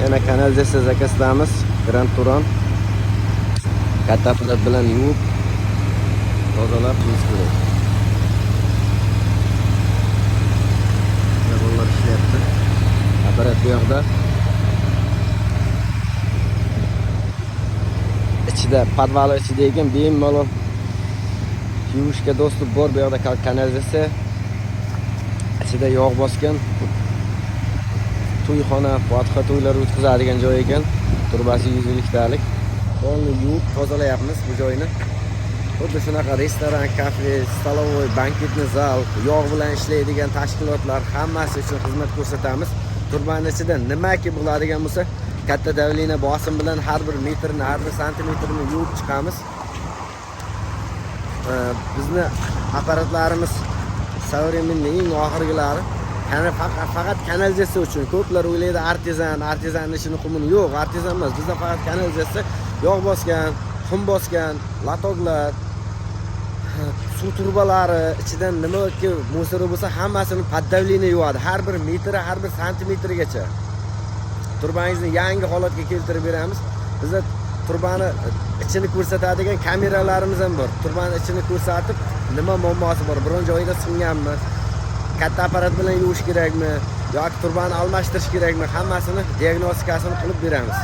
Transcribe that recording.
Yana kanalizatsiya zakaslarimiz Grand Turon. Katta apparat bilan yuvib tozalab qo'yish kerak. Bolalar ishlayapti. Apparat bu yoqda. Ichida podvali ichida ekan bemalol yuvishga dostуп bor. Bu yoqda kanalizatsiya. Ichida yog' bosgan. To'yxona, fotiha to'ylari o'tkazadigan joy ekan. Turbasi 150 talik. Qo'lni yuvib tozalayapmiz bu joyni. Xuddi shunaqa restoran, kafe, stolovoy, banketni zal, yog' bilan ishlaydigan tashkilotlar hammasi uchun xizmat ko'rsatamiz. Turbani ichida nimaki bo'ladigan bo'lsa, katta davlina bosim bilan har bir metrni, har bir santimetrni yuvib chiqamiz. Bizni apparatlarimiz savremenning eng oxirgilari. Qani faqat kanalizatsiya uchun. Ko'plar o'ylaydi artizan ishini qumini yo'q, artizan emas. Bizda faqat kanalizatsiya, yog' bosgan, qum bosgan, latoglar, suv turbalari, ichidan nimaki musori bo'lsa hammasini poddavlina yuvadi. Har bir metri, har bir santimetrigacha. Turbangizni yangi holatga keltirib beramiz. Bizda turbani ichini ko'rsatadigan kameralarimiz ham bor. Turbani ichini ko'rsatib, nima muammosi bor, biron joyida singanmi, katta apparat bilan yuvish kerakmi yoki turbani almashtirish kerakmi, hammasini diagnostikasini qilib beramiz.